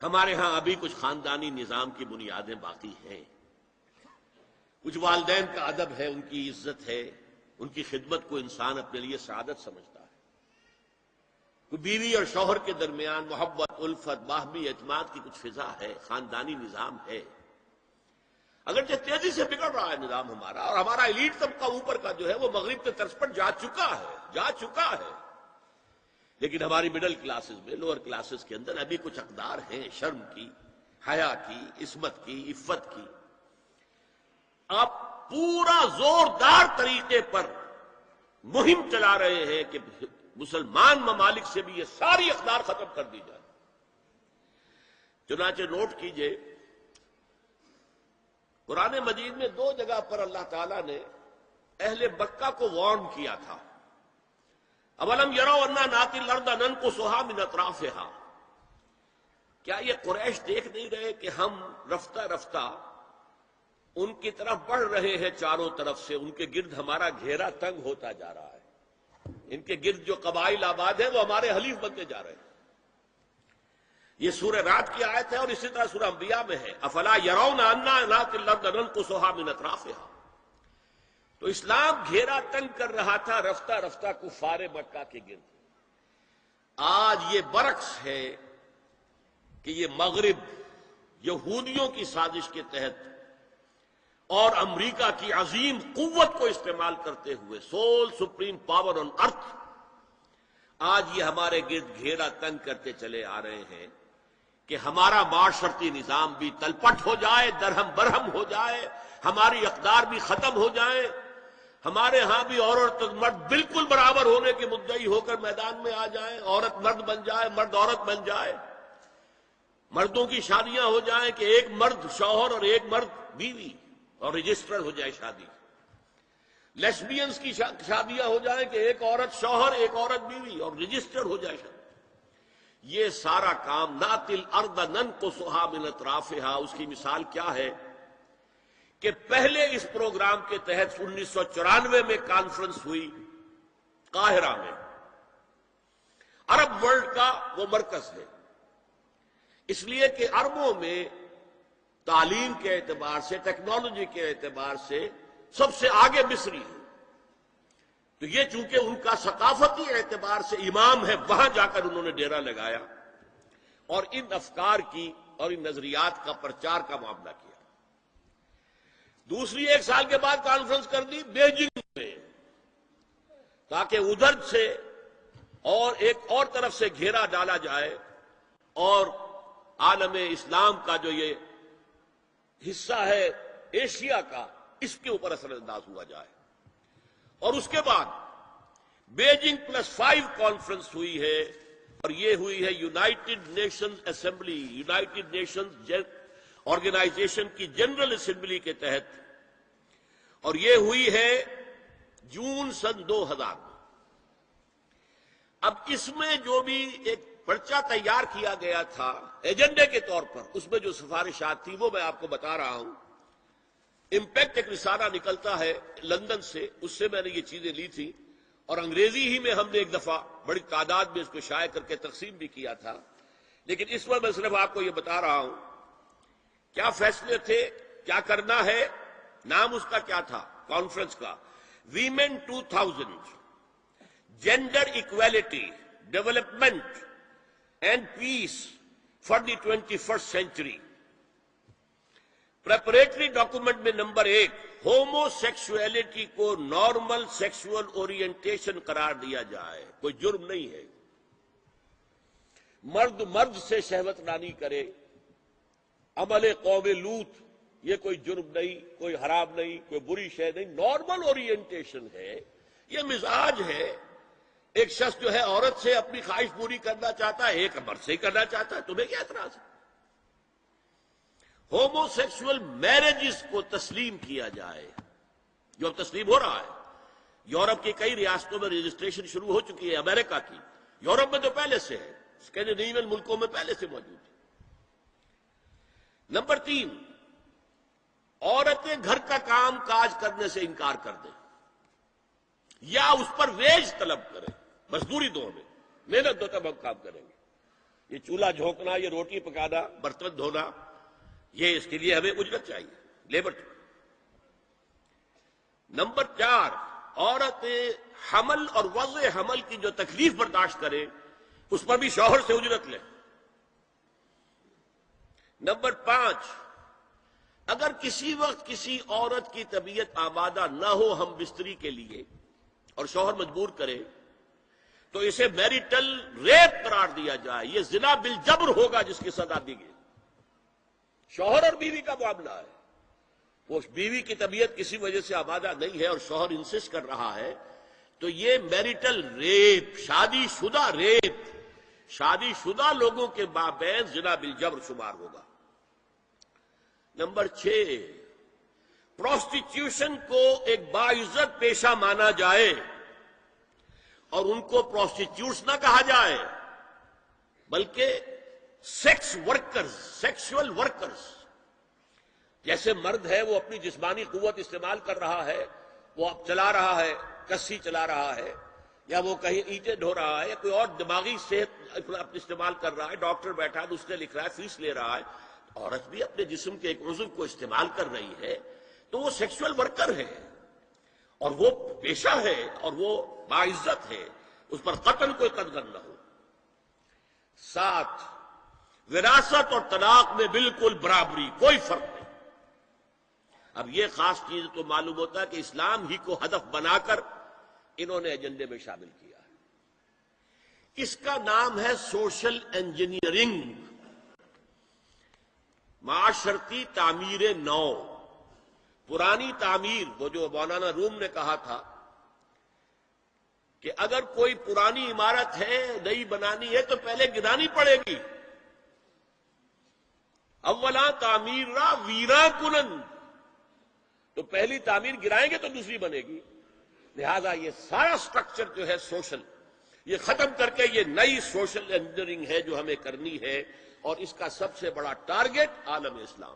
ہمارے ہاں ابھی کچھ خاندانی نظام کی بنیادیں باقی ہیں، کچھ والدین کا ادب ہے، ان کی عزت ہے، ان کی خدمت کو انسان اپنے لیے سعادت سمجھتا ہے، کوئی بیوی اور شوہر کے درمیان محبت، الفت، باہمی اعتماد کی کچھ فضا ہے، خاندانی نظام ہے۔ اگرچہ تیزی سے بگڑ رہا ہے نظام ہمارا، اور ہمارا ایلیٹ طبقہ اوپر کا جو ہے وہ مغرب کے طرز پر جا چکا ہے، لیکن ہماری مڈل کلاسز میں، لوور کلاسز کے اندر ابھی کچھ اقدار ہیں شرم کی، حیا کی، عصمت کی، عفت کی۔ آپ پورا زوردار طریقے پر مہم چلا رہے ہیں کہ مسلمان ممالک سے بھی یہ ساری اقدار ختم کر دی جائے۔ چنانچہ نوٹ کیجئے، قرآن مجید میں 2 جگہ پر اللہ تعالیٰ نے اہل مکہ کو وارن کیا تھا۔ اولم یروا انا ناتی الارض ننقصها من اطرافها، کیا یہ قریش دیکھ نہیں رہے کہ ہم رفتہ رفتہ ان کی طرف بڑھ رہے ہیں، چاروں طرف سے ان کے گرد ہمارا گھیرا تنگ ہوتا جا رہا ہے، ان کے گرد جو قبائل آباد ہیں وہ ہمارے حلیف بنتے جا رہے ہیں۔ یہ سورہ رات کی آیت ہے، اور اسی طرح سورہ انبیاء میں ہے، افلا یرون انا ناتی الارض ننقصها من اطرافها۔ تو اسلام گھیرا تنگ کر رہا تھا رفتہ رفتہ کفار مکہ کے گرد۔ آج یہ برعکس ہے کہ یہ مغرب یہودیوں کی سازش کے تحت اور امریکہ کی عظیم قوت کو استعمال کرتے ہوئے، سول سپریم پاور آن ارتھ، آج یہ ہمارے گرد گھیرا تنگ کرتے چلے آ رہے ہیں کہ ہمارا معاشرتی نظام بھی تلپٹ ہو جائے، درہم برہم ہو جائے، ہماری اقدار بھی ختم ہو جائیں، ہمارے ہاں بھی عورت اور مرد بالکل برابر ہونے کے مدعی ہو کر میدان میں آ جائیں، عورت مرد بن جائے، مرد عورت بن جائے، مردوں کی شادیاں ہو جائیں کہ ایک مرد شوہر اور ایک مرد بیوی، اور رجسٹر ہو جائے شادی، لیسبینز کی شادیاں ہو جائیں کہ ایک عورت شوہر ایک عورت بیوی، اور رجسٹر ہو جائے شادی۔ یہ سارا کام ناتی الارض ننقصها من اطرافها، اس کی مثال کیا ہے کہ پہلے اس پروگرام کے تحت 1994 میں کانفرنس ہوئی قاہرہ میں، عرب ورلڈ کا وہ مرکز ہے، اس لیے کہ عربوں میں تعلیم کے اعتبار سے، ٹیکنالوجی کے اعتبار سے سب سے آگے مصری ہے، تو یہ چونکہ ان کا ثقافتی اعتبار سے امام ہے، وہاں جا کر انہوں نے ڈیرا لگایا اور ان افکار کی اور ان نظریات کا پرچار کا معاملہ کیا۔ دوسری 1 سال کے بعد کانفرنس کر دی بیجنگ میں، تاکہ ادھر سے اور ایک اور طرف سے گھیرا ڈالا جائے اور عالم اسلام کا جو یہ حصہ ہے ایشیا کا، اس کے اوپر اثر انداز ہوا جائے۔ اور اس کے بعد بیجنگ +5 کانفرنس ہوئی ہے، اور یہ ہوئی ہے United Nations Assembly, United Nations Organization کی جنرل اسمبلی کے تحت، اور یہ ہوئی ہے جون سن 2000 میں۔ اب اس میں جو بھی ایک پرچہ تیار کیا گیا تھا ایجنڈے کے طور پر، اس میں جو سفارشات تھی وہ میں آپ کو بتا رہا ہوں۔ امپیکٹ ایک رسالہ نکلتا ہے لندن سے، اس سے میں نے یہ چیزیں لی تھی، اور انگریزی ہی میں ہم نے ایک دفعہ بڑی تعداد میں اس کو شائع کر کے تقسیم بھی کیا تھا، لیکن اس وقت میں صرف آپ کو یہ بتا رہا ہوں کیا فیصلے تھے، کیا کرنا ہے۔ نام اس کا کیا تھا کانفرنس کا؟ Women 2000، gender equality, development and peace for the 21st century. Preparatory document میں نمبر 1، ہومو سیکسولیٹی کو نارمل سیکسول اورینٹیشن قرار دیا جائے، کوئی جرم نہیں ہے، مرد مرد سے شہوت رانی کرے، عمل قوم لوط، یہ کوئی جرم نہیں، کوئی حرام نہیں، کوئی بری شے نہیں، نارمل اورینٹیشن ہے، یہ مزاج ہے۔ ایک شخص جو ہے عورت سے اپنی خواہش پوری کرنا چاہتا ہے، ایک مرد سے ہی کرنا چاہتا ہے، تمہیں کیا اعتراض ہے؟ ہومو سیکسول میرجز کو تسلیم کیا جائے، جو اب تسلیم ہو رہا ہے۔ یورپ کی کئی ریاستوں میں رجسٹریشن شروع ہو چکی ہے، امریکہ کی، یورپ میں تو پہلے سے ہے، اسکینڈینیوین ملکوں میں پہلے سے موجود ہے۔ نمبر 3، عورتیں گھر کا کام کاج کرنے سے انکار کر دیں یا اس پر ویج طلب کریں، مزدوری دو ہمیں، محنت دو تب ہم کام کریں گے۔ یہ چولہا جھونکنا، یہ روٹی پکانا، برتن دھونا، یہ اس کے لیے ہمیں اجرت چاہیے، لیبر۔ نمبر 4، عورت حمل اور وضع حمل کی جو تکلیف برداشت کرے اس پر بھی شوہر سے اجرت لے۔ نمبر 5، اگر کسی وقت کسی عورت کی طبیعت آمادہ نہ ہو ہم بستری کے لیے اور شوہر مجبور کرے تو اسے میریٹل ریپ قرار دیا جائے، یہ زنا بالجبر ہوگا جس کی سزا دی گئی۔ شوہر اور بیوی کا معاملہ ہے، وہ بیوی کی طبیعت کسی وجہ سے آمادہ نہیں ہے اور شوہر انسسٹ کر رہا ہے تو یہ میریٹل ریپ، شادی شدہ ریپ، شادی شدہ لوگوں کے مابین زنا بالجبر شمار ہوگا۔ نمبر 6، پروسٹیٹیوشن کو ایک باعزت پیشہ مانا جائے اور ان کو پروسٹیٹیوٹس نہ کہا جائے بلکہ سیکس ورکرز، سیکشول ورکرز۔ جیسے مرد ہے وہ اپنی جسمانی قوت استعمال کر رہا ہے، وہ اب چلا رہا ہے، کسی چلا رہا ہے، یا وہ کہیں اینٹیں ڈھو رہا ہے، یا کوئی اور دماغی صحت اپنے استعمال کر رہا ہے، ڈاکٹر بیٹھا ہے اس نے لکھ رہا ہے، فیس لے رہا ہے، عورت بھی اپنے جسم کے ایک عضو کو استعمال کر رہی ہے تو وہ سیکشول ورکر ہے اور وہ پیشہ ہے اور وہ باعزت ہے، اس پر قطعاً کوئی قدغن نہ ہو۔ 7، وراثت اور طلاق میں بالکل برابری، کوئی فرق نہیں۔ اب یہ خاص چیز تو معلوم ہوتا ہے کہ اسلام ہی کو ہدف بنا کر انہوں نے ایجنڈے میں شامل کیا ہے۔ اس کا نام ہے سوشل انجینئرنگ، معاشرتی تعمیر نو۔ پرانی تعمیر، وہ جو مولانا روم نے کہا تھا کہ اگر کوئی پرانی عمارت ہے نئی بنانی ہے تو پہلے گرانی پڑے گی، اولا تعمیر را ویرا کنن، تو پہلی تعمیر گرائیں گے تو دوسری بنے گی۔ لہذا یہ سارا سٹرکچر جو ہے سوشل، یہ ختم کر کے یہ نئی سوشل انجینئرنگ ہے جو ہمیں کرنی ہے، اور اس کا سب سے بڑا ٹارگٹ عالم اسلام۔